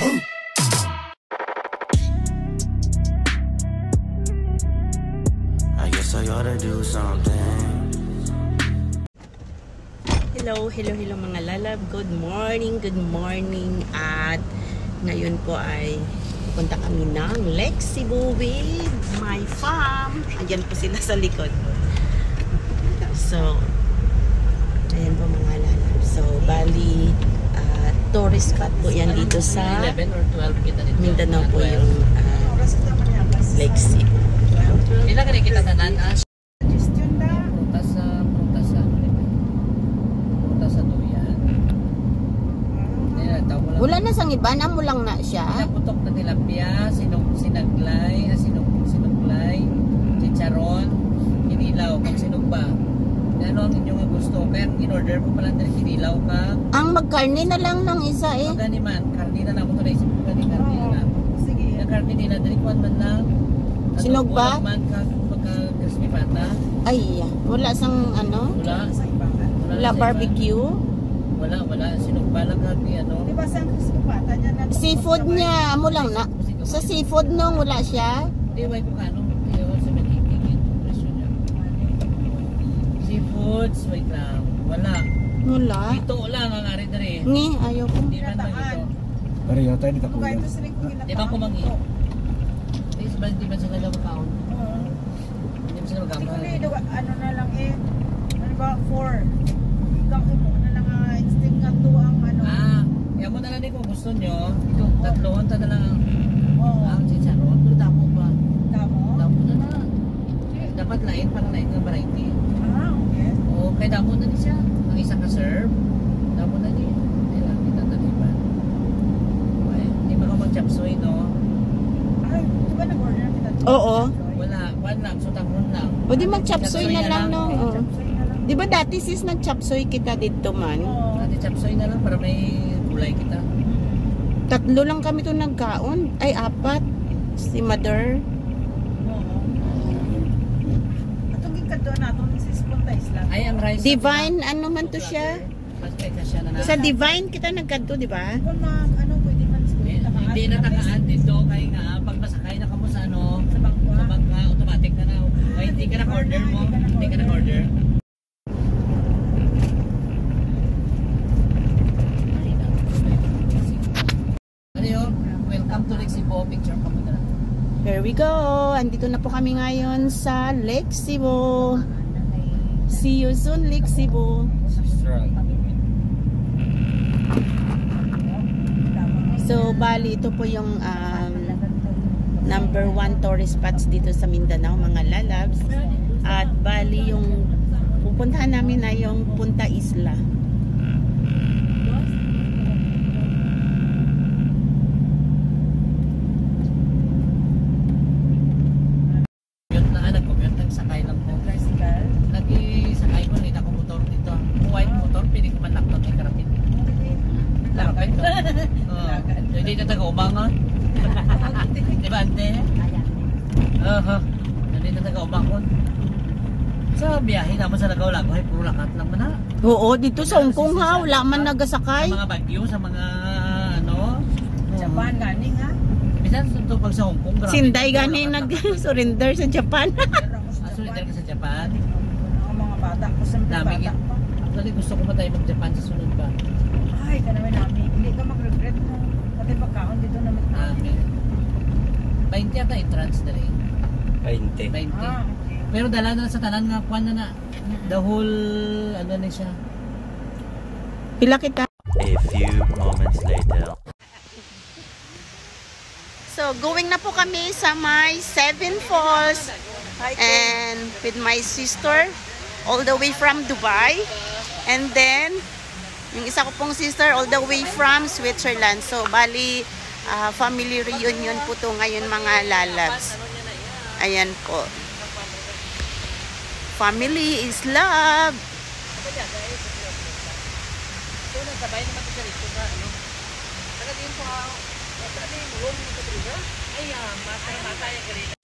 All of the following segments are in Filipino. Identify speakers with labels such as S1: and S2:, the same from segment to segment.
S1: I guess I ought to do something.
S2: Hello mga lalab. Good morning. At ngayon po ay punta kami ng Lake Cebu with my farm. Ayan po sila sa likod. So, ayan po mga lalab. So, bali, tourist spot po yan dito sa
S3: 11 or 12 kita dito.
S2: Mindanao po yung Lake Cebu.
S3: Ilan ka rin kita tanan?
S2: Wala na sang iban, amo lang na siya.
S3: Putok na tilapia, sinaglay, chicharon, kinilaw, kung sinugba. Ano ang inyong gusto? Kaya in-order ko pala na kinilaw ka.
S2: Ang magkarne na lang ng isa eh.
S3: Magani man, karne na lang ako ito na isip ko karne na lang. Sige. Yung karne nila, dalikuan man lang.
S2: Sinugba?
S3: Man ka, magka-crispy pata.
S2: Ay, wala sang ano? Wala barbecue?
S3: Wala. Sinugba lang kami, ano.
S4: Diba sang crispy pata niya na?
S2: Seafood niya, amo lang na. Sa seafood nung wala siya?
S3: Hindi, wait ko ka, ano. Sa magiging presyo niya. Seafoods, wait lang. Wala. Ito lang ang ari-dari.
S2: Ni, ayaw ko.
S3: Hindi man magito.
S5: Pareho tayo ni Kapuyan.
S3: Di ba kumangi? Di ba sila magkaon? Hindi ba sila magkaon?
S4: Ano na lang eh. Ano ba? 4. Ikaw mo na lang instinct nga to ang ano.
S3: Kaya mo na lang din kung gusto nyo. Tatloon ta na lang ang chicharon. Pero damo ba?
S4: Damo
S3: na na. Dapat lain, parang lain ng variety.
S4: Okay.
S3: Oo, kaya damo na din siya. Ang isang ka-serve, damo na din. Hindi lang, itatalipan. Hindi ba ka mag-chapsoy, no?
S4: Ay, di ba nag-order na kita?
S2: Oo.
S3: Wala, one lang, so tangon lang.
S2: O di mag-chapsoy na lang no.
S4: Chapsoy na lang.
S2: Di ba dati sis nag-chapsoy kita dito man?
S3: Ate chapsoy na lang para may kulay kita.
S2: 3 lang kami to nagkaon. Ay, 4. Si mother.
S4: Atong gikadto na atong sis Punta Isla.
S3: Ay, ang rice.
S2: Divine, ano man to siya?
S3: Mas kay siya na.
S2: Sa Divine kita nagkadto, di ba?
S4: Kung ano pwede man siguro
S3: Hindi na takaan dito kay nga pag masakay na kamo sa ano,
S4: sa bangka.
S3: sa bangka automatic na na. Ay, hindi ka na-order mo. Hindi ka na-order. Welcome to Lake Cebu. Picture ka muna.
S2: Here we go. Andito na po kami ngayon sa Lake Cebu. See you soon, Lake Cebu. So, bali, ito po yung number 1 tourist spots dito sa Mindanao, mga lalabs. At bali, yung pupuntahan namin ay yung Punta Isla.
S3: Hindi na taga-umangan. Di ba, ante? Hindi na taga-umangan. Sa biyahe naman sa Lagaw-Lagaw ay puro lakat lang man ha.
S2: Oo, dito sa Hong Kong ha, wala man nagasakay.
S3: Sa mga bagyo, sa mga ano.
S4: Japan ganing ha.
S3: Bisan ito pag sa Hong Kong.
S2: Sinday gani nag-surrender sa Japan.
S3: Surrender ka sa Japan?
S4: Ang mga bata ko sa bata pa.
S3: Actually gusto ko pa tayo mag-Japan sa sunod ba?
S4: Ay, kanawin namin. Hindi ka mag-regret mo. Pati pagkaon dito naman namin.
S3: 20 ata entrance na rin.
S5: 20.
S3: 20.
S4: Okay.
S3: Pero dala na sa tanan nga kuan na the whole ano na siya.
S2: Pila kita?
S1: A few moments later.
S2: So, going na po kami sa my Seven Falls and with my sister all the way from Dubai. And then, yung isa ko pong sister all the way from Switzerland. So, bali, family reunion po to ngayon mga lalabs. Ayan po. Family is love.
S3: So, nagsabay naman ko siya rito sa ano. Taga din po ako. Taga din mo yung kabrera. Ay, mata yung karina.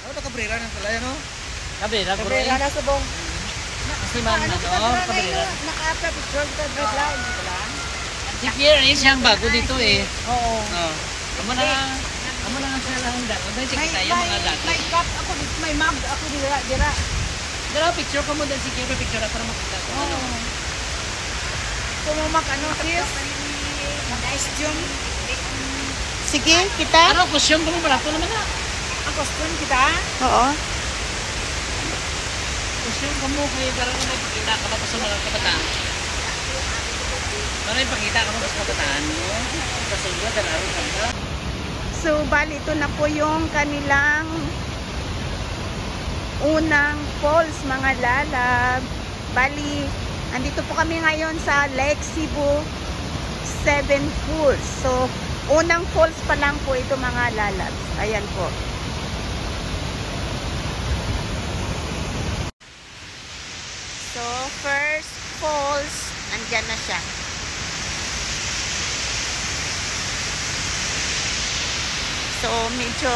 S3: Ano kabrera ng talaya, no? Kabrera na subong. Kasi man, ano, kabrera.
S4: Naka-picture ka red line.
S3: Si Pierre, ayun siyang bago dito eh.
S4: Oo.
S3: Oh. Amo na nga sa lang dato. Dahil sige tayo mga dato.
S4: May cup ako dito, may mug ako dira.
S3: Dala, picture ka mo dahil si Pierre, picture ka para makita ko.
S4: Oo. Pumamak ano, sis? Nice jump.
S2: Sige, kita.
S3: Ano, kusyon ka mo barato naman na.
S4: Ang costume kita.
S2: Oo.
S3: Kusyon ka mo kaya darang may pakita ka pa sa mga kabataan. Para ipakita ka mo sa kabataan mo. Kasi yun, dalaro ka na.
S2: So, bali, ito na po yung kanilang unang falls, mga lalab. Bali, andito po kami ngayon sa Lake Cebu 7 Falls. So, unang falls pa lang po ito, mga lalabs. Ayan po. So, first falls, andyan na siya. So, medyo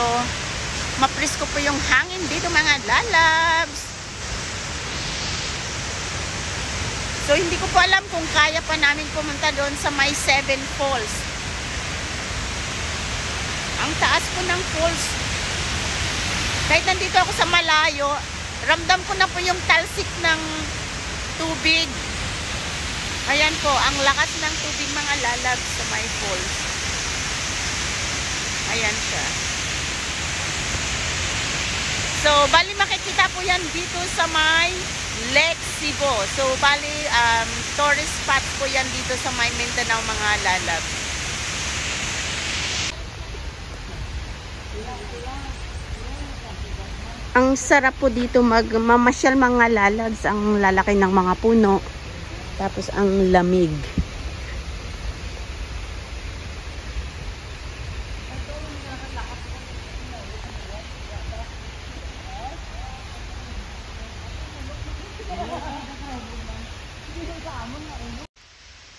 S2: mapresko po yung hangin dito, mga lalabs. So, hindi ko po alam kung kaya pa namin pumunta doon sa may 7 Falls. Ang taas po ng falls. Kahit nandito ako sa malayo, ramdam ko na po yung talsik ng tubig. Ayan po, ang lakas ng tubig, mga lalabs, sa may falls. Ayan siya. So, bali makikita po yan dito sa may Lake Cebu. So, bali tourist spot po yan dito sa may Mindanao, mga lalabs. Ang sarap po dito magmamasyal, mga lalabs. Ang lalaki ng mga puno. Tapos ang lamig.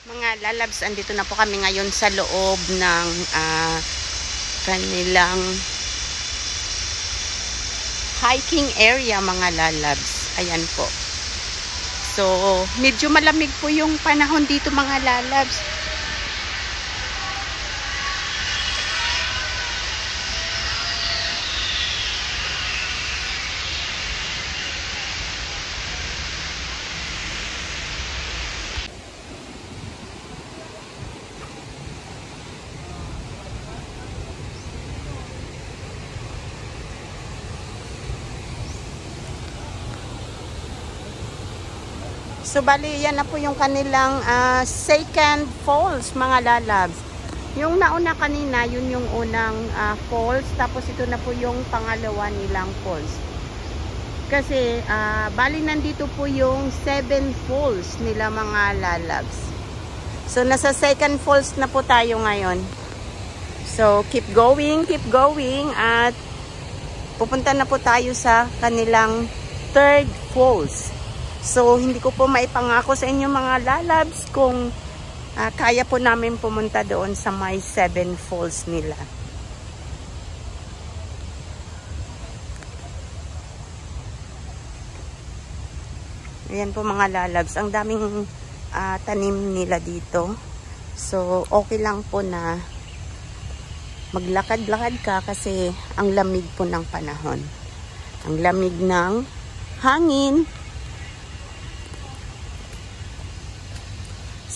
S2: Mga lalabs, andito na po kami ngayon sa loob ng kanilang hiking area, mga lalabs. Ayan po. So, medyo malamig po yung panahon dito, mga lalabs. So, bali, yan na po yung kanilang second falls, mga lalabs. Yung nauna kanina, yun yung unang falls. Tapos, ito na po yung pangalawa nilang falls. Kasi, bali, nandito po yung 7 falls nila, mga lalabs. So, nasa second falls na po tayo ngayon. So, keep going. At pupunta na po tayo sa kanilang third falls. So, hindi ko po maipangako sa inyo, mga lalabs, kung kaya po namin pumunta doon sa may 7 falls nila. Ayan po, mga lalabs. Ang daming tanim nila dito. So, okay lang po na maglakad-lakad ka kasi ang lamig po ng panahon. Ang lamig ng hangin.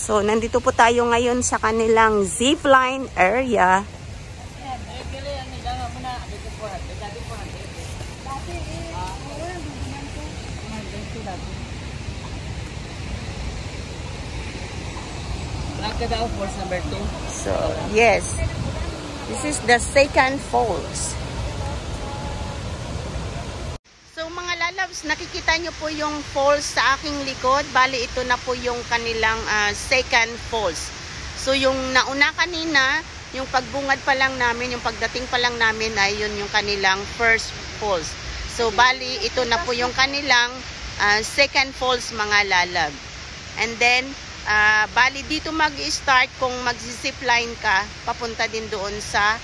S2: So, nandito po tayo ngayon sa kanilang zipline area.
S3: Nakadao falls number 2.
S2: So, yes. This is the second falls. So, mga lalabs, nakikita nyo po yung falls sa aking likod. Bali, ito na po yung kanilang second falls. So, yung nauna kanina, yung pagbungad pa lang namin, yung pagdating pa lang namin, ay yun yung kanilang first falls. So, bali, ito na po yung kanilang second falls, mga lalab. And then, bali, dito mag-start kung mag-zipline ka, papunta din doon sa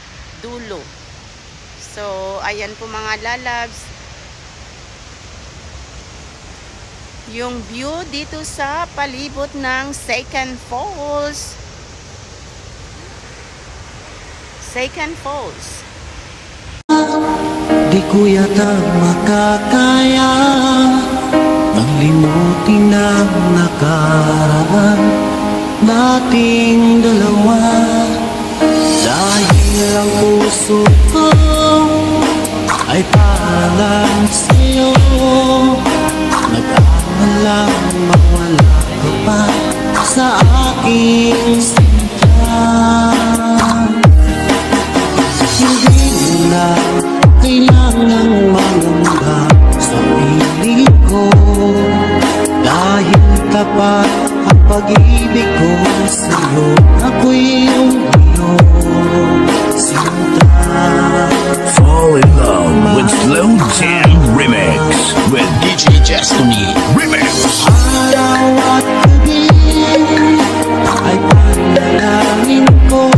S2: dulo. So, ayan po, mga lalabs. Yung view dito sa palibot ng second falls. Second Falls.
S6: Di ko yata makakaya ang limutin ang nakaraan nating dalawa. Dahil ang puso ko ay para lang sa'yo. Nag-aalang mawala ka pa sa aking sinta. Hindi na kailangang mangamba sa piling ko, dahil tapat ang pag-ibig ko sa'yo. Ako'y iyong iyong sinta.
S7: Fall in love with Slow Jam Remix with DJ Destiny Remix.
S6: Araw at gabi ay panalangin ko,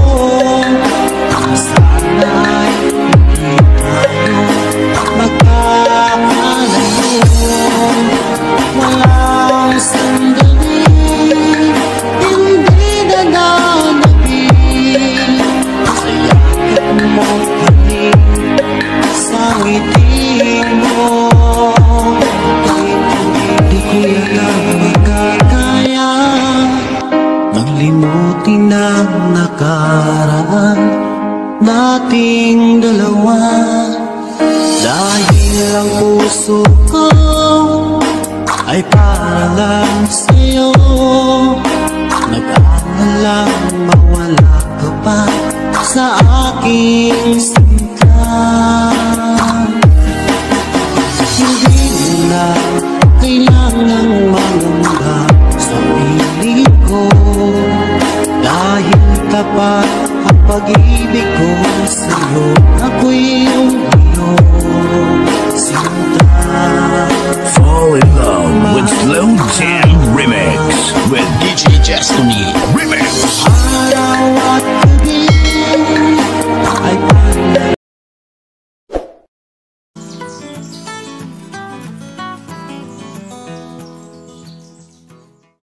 S6: sana'y hindi tayo magkakalayo. Walang sandali, hindi na nanabig sa yakap mo panig, sa ngiti mo. Di ko yata makakaya ang limutin ang nakaraan nating dalawa. Dahil ang puso ko ay para lang sa'yo. Nag-aalang mawala ka pa sa aking sinta. Hindi na kailangang mangamba sa piling ko, dahil tapat ang pag-ibig ko sa'yo. Ako'y iyong iyong sinta.
S7: Fall in love with Slow Jam Remix with DJ Destiny Remix.